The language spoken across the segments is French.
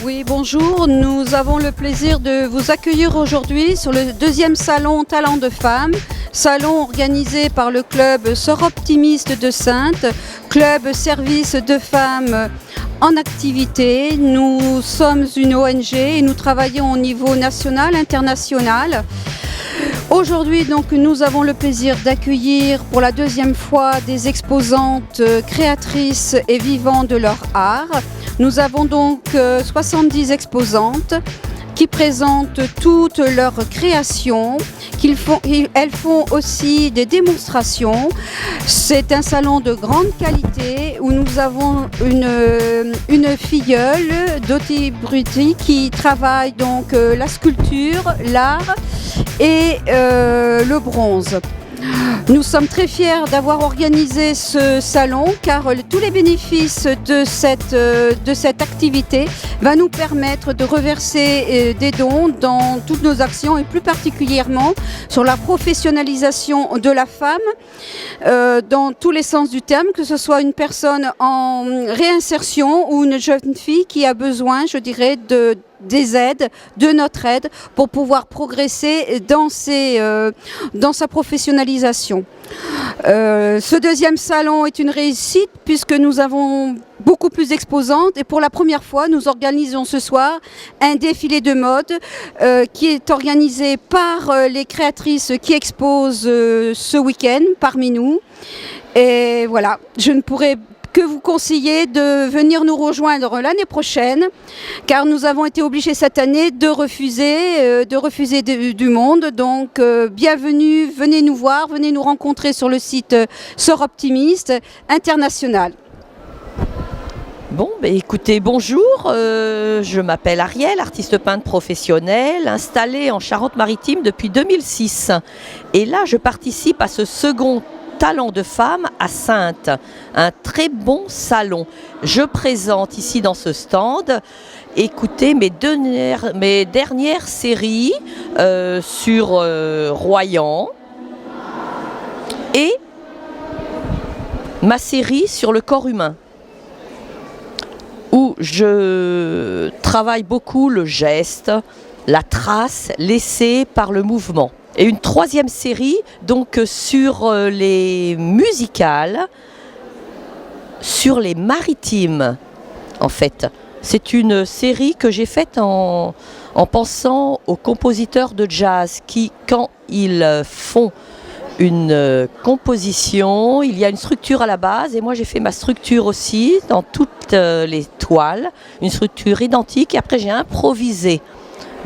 Oui, bonjour. Nous avons le plaisir de vous accueillir aujourd'hui sur le deuxième salon Talents de femmes, salon organisé par le club Sœurs Optimistes de Saintes, club service de femmes en activité. Nous sommes une ONG et nous travaillons au niveau national, international. Aujourd'hui, donc, nous avons le plaisir d'accueillir pour la deuxième fois des exposantes créatrices et vivant de leur art. Nous avons donc 70 exposantes qui présentent toutes leurs créations. Elles font aussi des démonstrations. C'est un salon de grande qualité où nous avons une filleule, Dottie Brutti, qui travaille donc la sculpture, l'art et le bronze. Nous sommes très fiers d'avoir organisé ce salon car tous les bénéfices de cette activité va nous permettre de reverser des dons dans toutes nos actions et plus particulièrement sur la professionnalisation de la femme dans tous les sens du terme, que ce soit une personne en réinsertion ou une jeune fille qui a besoin, je dirais, des aides, de notre aide pour pouvoir progresser dans sa professionnalisation. Ce deuxième salon est une réussite puisque nous avons beaucoup plus d'exposantes et pour la première fois nous organisons ce soir un défilé de mode qui est organisé par les créatrices qui exposent ce week-end parmi nous. Et voilà, je ne pourrais que vous conseiller de venir nous rejoindre l'année prochaine, car nous avons été obligés cette année de refuser du monde. Donc bienvenue, venez nous voir, venez nous rencontrer sur le site Sœurs Optimistes International. Bon, écoutez, bonjour, je m'appelle Ariel, artiste peintre professionnelle, installée en Charente-Maritime depuis 2006. Et là, je participe à ce second Talent de femmes à Saintes, un très bon salon. Je présente ici dans ce stand, écoutez, mes dernières séries sur Royan et ma série sur le corps humain, où je travaille beaucoup le geste, la trace laissée par le mouvement. Et une troisième série donc sur les musicales, sur les maritimes en fait. C'est une série que j'ai faite en pensant aux compositeurs de jazz qui, quand ils font une composition, il y a une structure à la base et moi j'ai fait ma structure aussi dans toutes les toiles, une structure identique et après j'ai improvisé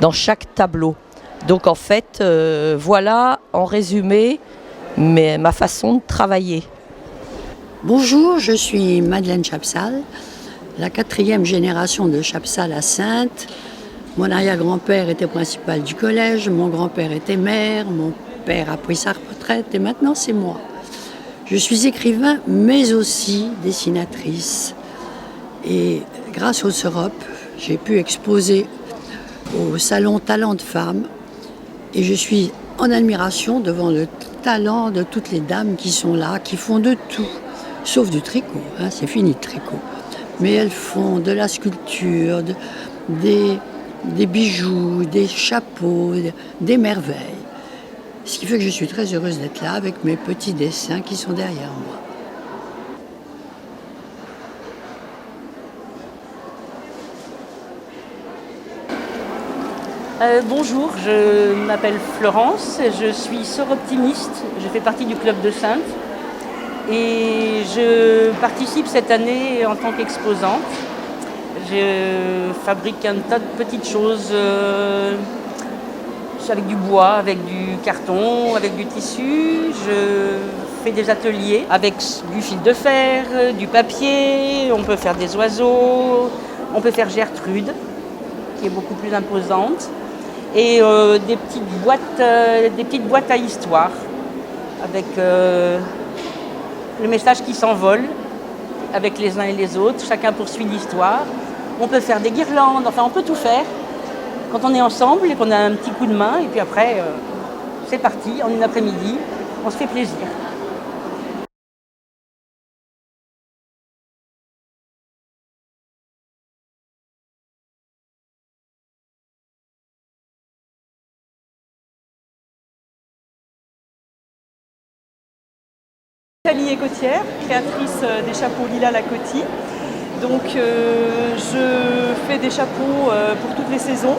dans chaque tableau. Donc en fait, voilà en résumé ma façon de travailler. Bonjour, je suis Madeleine Chapsal, la 4e génération de Chapsal à Saintes. Mon arrière-grand-père était principal du collège, mon grand-père était maire, mon père a pris sa retraite et maintenant c'est moi. Je suis écrivain mais aussi dessinatrice. Et grâce aux Sœurs, j'ai pu exposer au salon Talents de femmes. Et je suis en admiration devant le talent de toutes les dames qui sont là, qui font de tout, sauf du tricot, hein, c'est fini le tricot. Mais elles font de la sculpture, des bijoux, des chapeaux, des merveilles. Ce qui fait que je suis très heureuse d'être là avec mes petits dessins qui sont derrière moi. Bonjour, je m'appelle Florence, je suis sœur optimiste, je fais partie du club de Saintes et je participe cette année en tant qu'exposante. Je fabrique un tas de petites choses avec du bois, avec du carton, avec du tissu. Je fais des ateliers avec du fil de fer, du papier, on peut faire des oiseaux, on peut faire Gertrude qui est beaucoup plus imposante. Et des petites boîtes à histoire avec le message qui s'envole avec les uns et les autres, chacun poursuit l'histoire. On peut faire des guirlandes, enfin on peut tout faire quand on est ensemble et qu'on a un petit coup de main et puis après c'est parti, en une après-midi, on se fait plaisir. Nathalie Écotière, créatrice des chapeaux Lila Lacotti. Donc je fais des chapeaux pour toutes les saisons,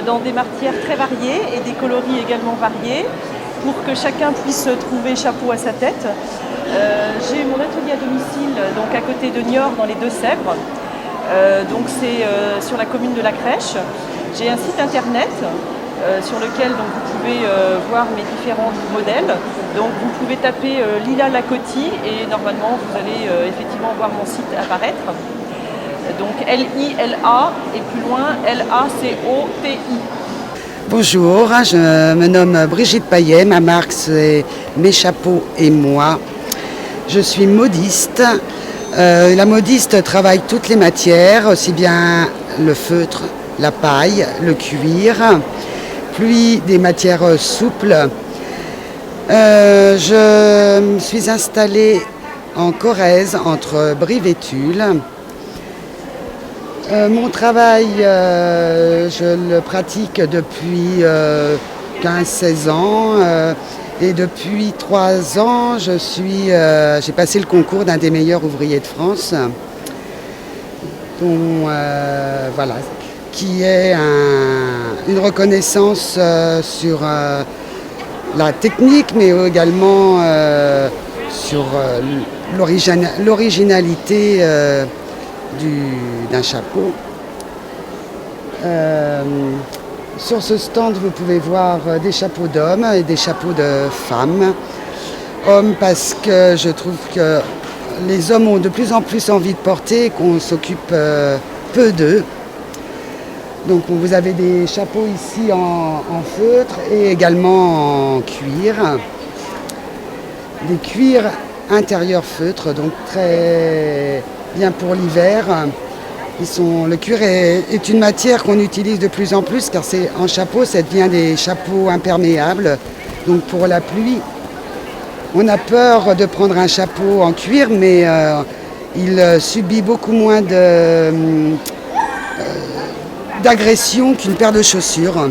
dans des matières très variées et des coloris également variés, pour que chacun puisse trouver chapeau à sa tête. J'ai mon atelier à domicile donc à côté de Niort dans les Deux-Sèvres. Donc c'est sur la commune de La Crèche. J'ai un site internet sur lequel donc, vous pouvez voir mes différents modèles. Donc vous pouvez taper Lila Lacotti et normalement vous allez effectivement voir mon site apparaître. Donc L-I-L-A et plus loin L-A-C-O-T-I. Bonjour, je me nomme Brigitte Paillet, ma marque c'est Mes Chapeaux et Moi. Je suis modiste. La modiste travaille toutes les matières, aussi bien le feutre, la paille, le cuir, puis des matières souples. Je me suis installée en Corrèze, entre Brive et Tulle. Mon travail, je le pratique depuis 15-16 ans. Et depuis 3 ans, j'ai passé le concours d'un des meilleurs ouvriers de France, voilà, qui est une reconnaissance sur la technique, mais également sur l'originalité d'un chapeau. Sur ce stand, vous pouvez voir des chapeaux d'hommes et des chapeaux de femmes. Hommes parce que je trouve que les hommes ont de plus en plus envie de porter et qu'on s'occupe peu d'eux. Donc vous avez des chapeaux ici en feutre et également en cuir. Des cuirs intérieurs feutres, donc très bien pour l'hiver. Le cuir est une matière qu'on utilise de plus en plus car en chapeau, ça devient des chapeaux imperméables. Donc pour la pluie, on a peur de prendre un chapeau en cuir, mais il subit beaucoup moins d'agression qu'une paire de chaussures.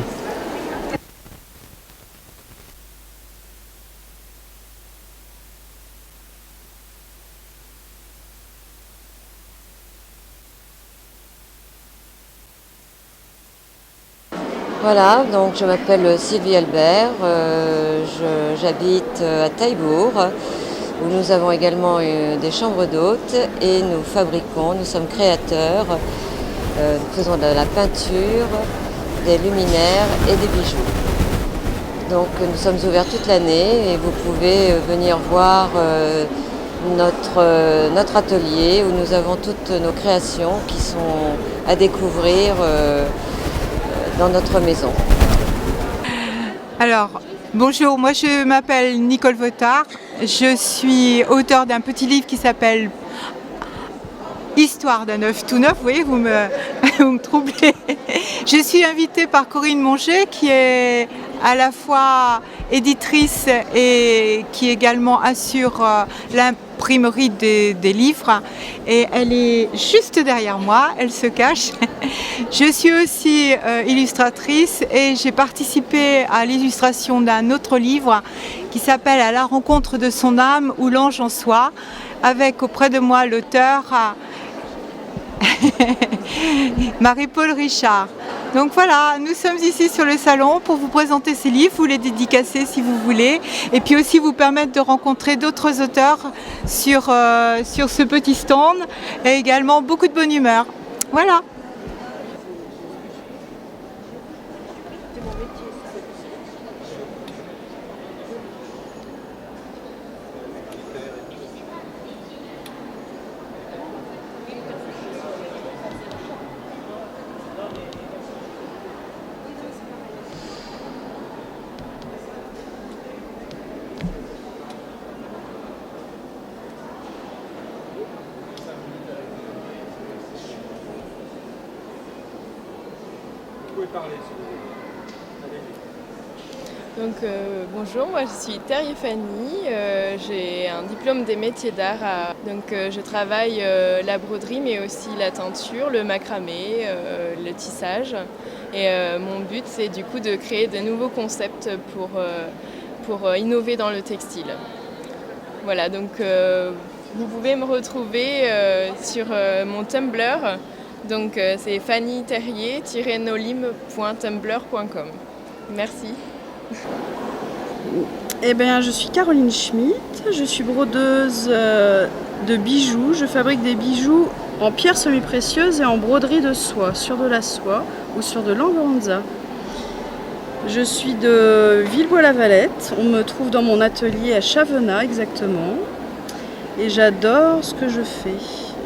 Voilà, donc je m'appelle Sylvie Albert, j'habite à Taillebourg, où nous avons également des chambres d'hôtes et nous sommes créateurs, nous faisons de la peinture, des luminaires et des bijoux. Donc nous sommes ouverts toute l'année et vous pouvez venir voir notre atelier où nous avons toutes nos créations qui sont à découvrir dans notre maison. Alors, bonjour, moi je m'appelle Nicole Votard. Je suis auteure d'un petit livre qui s'appelle Histoire d'un œuf tout neuf. Vous voyez, vous me troublez. Je suis invitée par Corinne Monger qui est à la fois éditrice et qui également assure l'imprimerie des livres. Et elle est juste derrière moi, elle se cache. Je suis aussi illustratrice et j'ai participé à l'illustration d'un autre livre qui s'appelle À la rencontre de son âme ou l'ange en soi, avec auprès de moi l'auteur Marie-Paul Richard. Donc voilà, nous sommes ici sur le salon pour vous présenter ces livres, vous les dédicacer si vous voulez, et puis aussi vous permettre de rencontrer d'autres auteurs sur ce petit stand, et également beaucoup de bonne humeur. Voilà. Donc bonjour, moi je suis Thierry Fanny, j'ai un diplôme des métiers d'art. Donc je travaille la broderie mais aussi la teinture, le macramé, le tissage. Et mon but c'est du coup de créer de nouveaux concepts pour innover dans le textile. Voilà, donc vous pouvez me retrouver sur mon Tumblr. Donc c'est fannyterrier-nolim.tumblr.com. Merci. Eh bien, je suis Caroline Schmitt, je suis brodeuse de bijoux. Je fabrique des bijoux en pierres semi-précieuses et en broderie de soie, sur de la soie ou sur de l'organza. Je suis de Villebois-la-Valette, on me trouve dans mon atelier à Chavenat exactement. Et j'adore ce que je fais.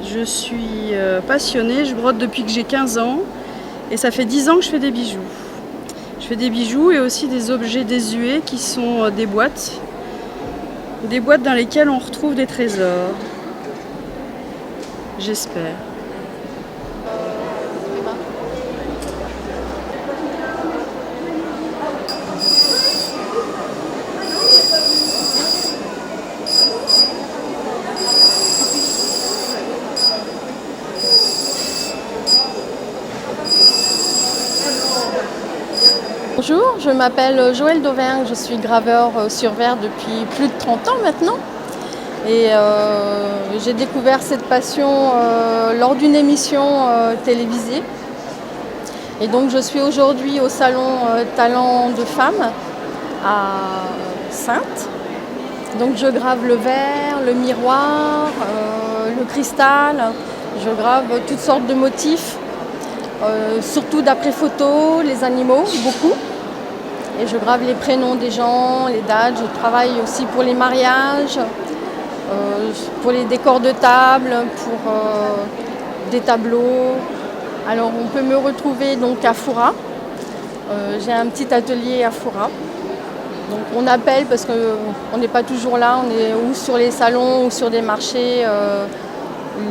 Je suis passionnée, je brode depuis que j'ai 15 ans et ça fait 10 ans que je fais des bijoux. Je fais des bijoux et aussi des objets désuets qui sont des boîtes dans lesquelles on retrouve des trésors. J'espère. Bonjour, je m'appelle Joëlle d'Auvergne, je suis graveur sur verre depuis plus de 30 ans maintenant. Et j'ai découvert cette passion lors d'une émission télévisée. Et donc je suis aujourd'hui au salon Talent de Femmes à Saintes. Donc je grave le verre, le miroir, le cristal, je grave toutes sortes de motifs. Surtout d'après photo, les animaux, beaucoup. Et je grave les prénoms des gens, les dates. Je travaille aussi pour les mariages, pour les décors de table, pour des tableaux. Alors on peut me retrouver donc à Foura. J'ai un petit atelier à Foura. Donc on appelle parce qu'on n'est pas toujours là, on est ou sur les salons ou sur des marchés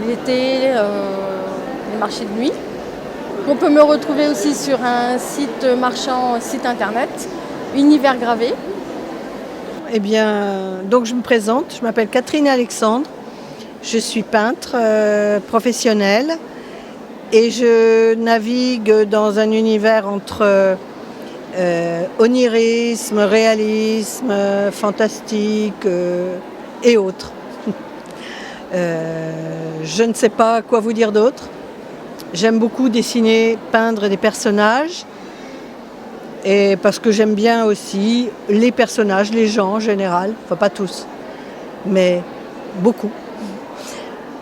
l'été, les marchés de nuit. On peut me retrouver aussi sur un site marchand, site internet, Univers Gravé. Eh bien, donc je me présente, je m'appelle Catherine Alexandre, je suis peintre professionnelle et je navigue dans un univers entre onirisme, réalisme, fantastique et autres. Je ne sais pas quoi vous dire d'autre. J'aime beaucoup dessiner, peindre des personnages, et parce que j'aime bien aussi les personnages, les gens en général, enfin pas tous, mais beaucoup.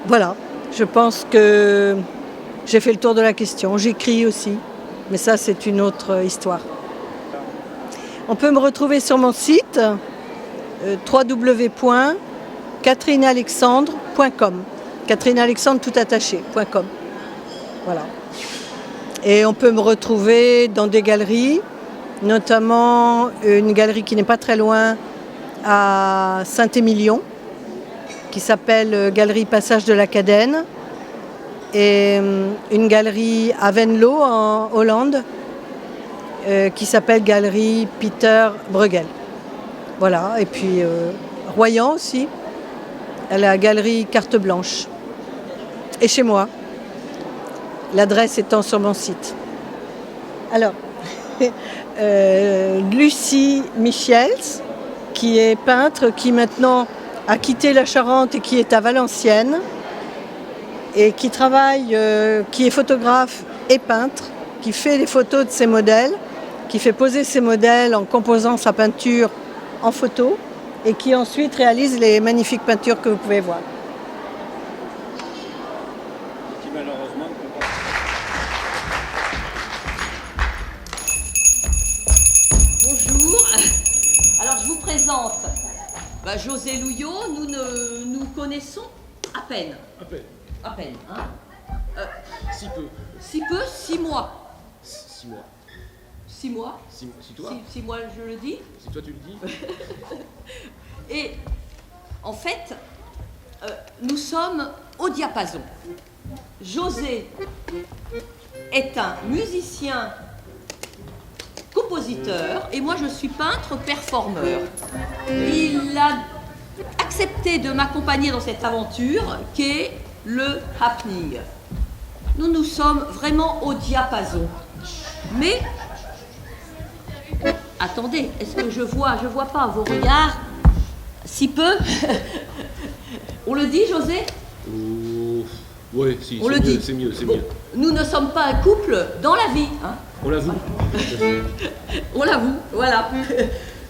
Voilà, je pense que j'ai fait le tour de la question. J'écris aussi, mais ça c'est une autre histoire. On peut me retrouver sur mon site www.catherinealexandre.com. Catherine Alexandre tout attaché.com. Voilà. Et on peut me retrouver dans des galeries, notamment une galerie qui n'est pas très loin à Saint-Émilion, qui s'appelle Galerie Passage de la Cadène, et une galerie à Venlo en Hollande qui s'appelle Galerie Peter Bruegel. Voilà. Et puis Royan aussi, à la galerie Carte Blanche. Et chez moi. L'adresse étant sur mon site. Alors, Lucie Michels, qui est peintre, qui maintenant a quitté la Charente et qui est à Valenciennes, et qui travaille, qui est photographe et peintre, qui fait les photos de ses modèles, qui fait poser ses modèles en composant sa peinture en photo, et qui ensuite réalise les magnifiques peintures que vous pouvez voir. Alors je vous présente José Louillot, nous connaissons à peine. À peine, hein. Si peu. Si peu, 6 mois. 6 mois. 6 mois. Si toi. 6 mois, je le dis. Si toi tu le dis. Et en fait, nous sommes au diapason. José est un musicien, compositeur, et moi je suis peintre performeur. Il a accepté de m'accompagner dans cette aventure qu'est le happening. Nous sommes vraiment au diapason. Mais attendez, est-ce que je vois pas vos regards Si peu. On le dit, José? Ouais, si, On le dit. C'est mieux, c'est Bon, mieux. nous ne sommes pas un couple dans la vie. Hein. On l'avoue. On l'avoue, voilà.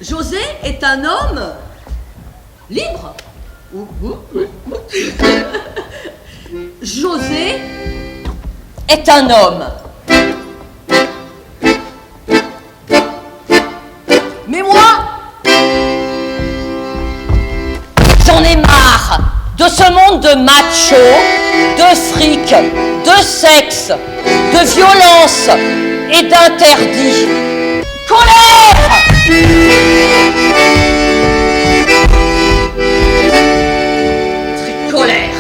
José est un homme libre. José est un homme. Mais moi, j'en ai marre de ce monde de macho, de fric, de sexe, de violence et d'interdit. Colère! Tricolère.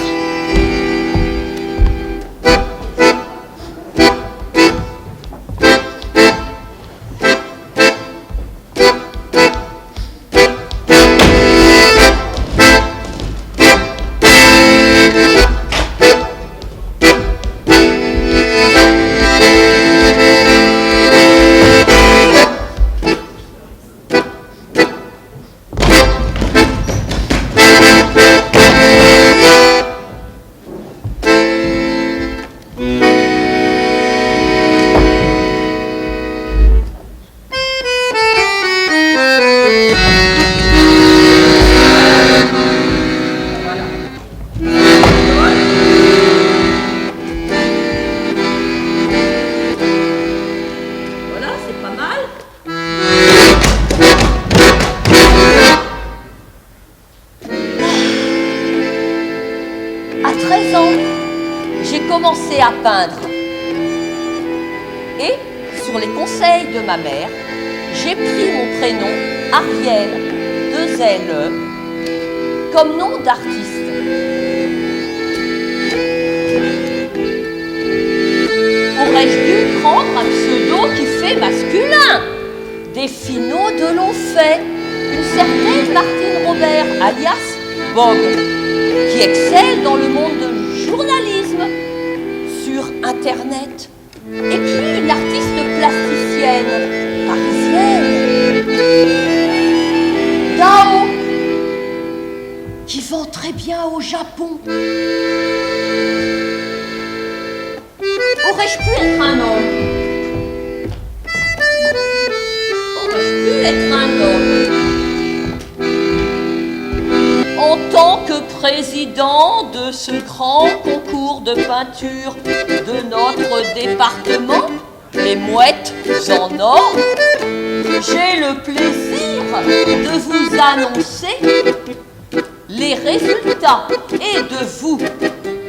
À 13 ans, j'ai commencé à peindre. Et, sur les conseils de ma mère, j'ai pris mon prénom, Ariel, 2 L, comme nom d'artiste. Aurais-je dû prendre un pseudo qui fait masculin? Des finaux de l'ont fait. Une certaine Martine Robert, alias Bob, qui excelle dans le monde du journalisme, sur Internet. Et puis une artiste plasticienne, parisienne, Dao, qui vend très bien au Japon. Aurais-je pu être un homme? Aurais-je pu être un homme? En tant que président de ce grand concours de peinture de notre département, les Mouettes en or, j'ai le plaisir de vous annoncer les résultats et de vous,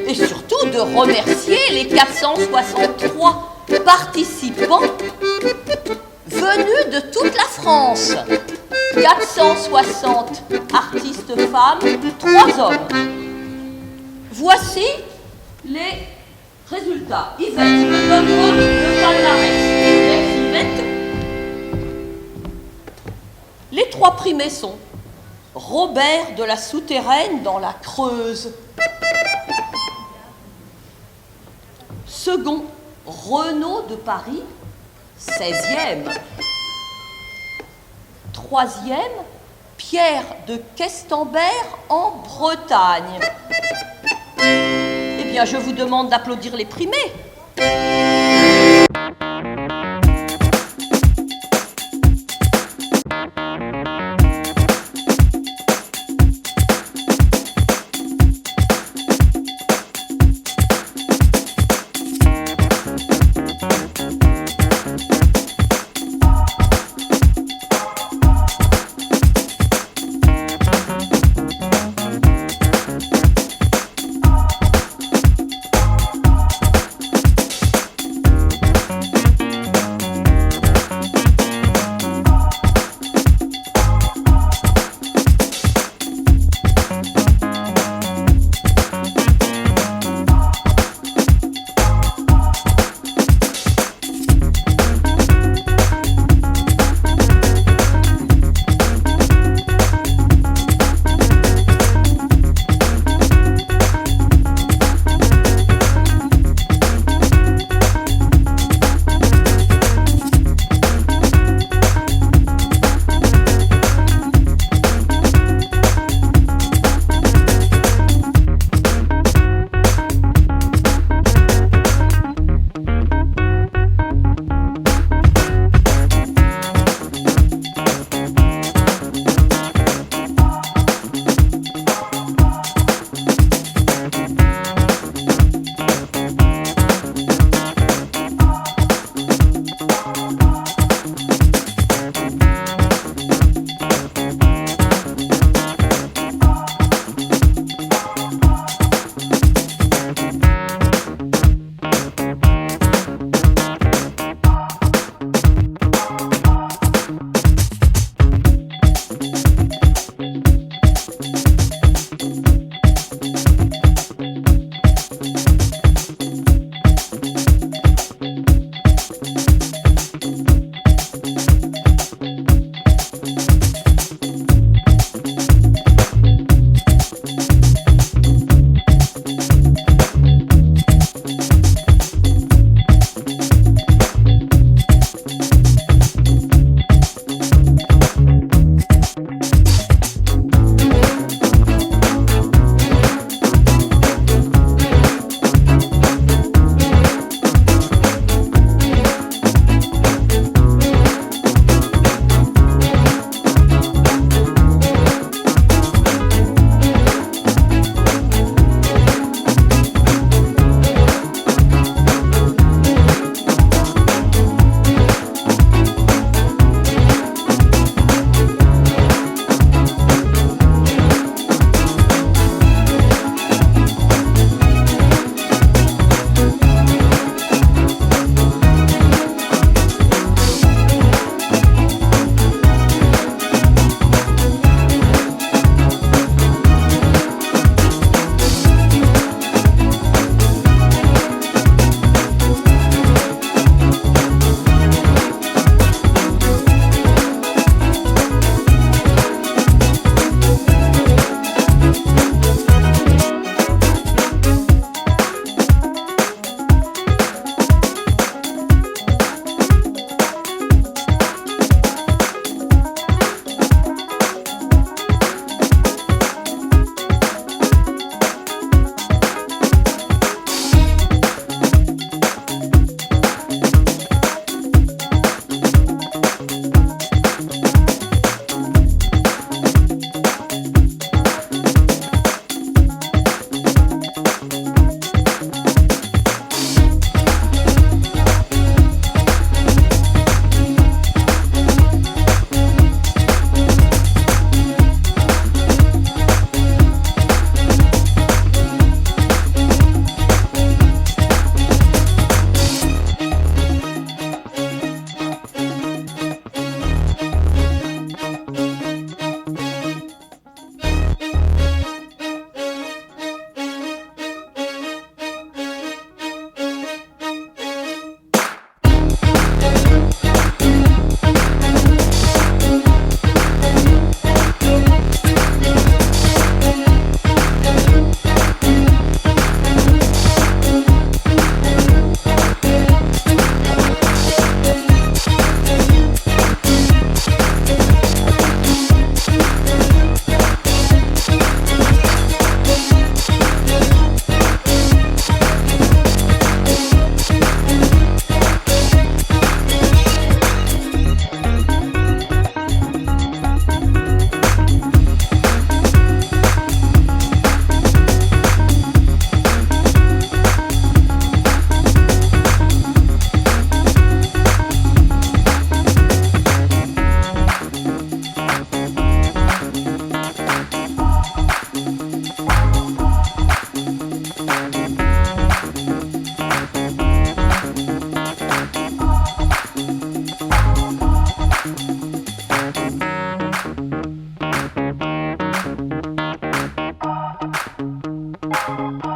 et surtout de remercier les 463 participants venus de toute la France. 460 artistes femmes, 3 hommes. Voici les résultats. Yvette, donne-moi le palmarès. Yvette. Les 3 primés sont Robert de la Souterraine dans la Creuse. Second, Renaud de Paris, 16e. 3e, Pierre de Questembert en Bretagne. Eh bien, je vous demande d'applaudir les primés.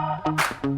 Thank you.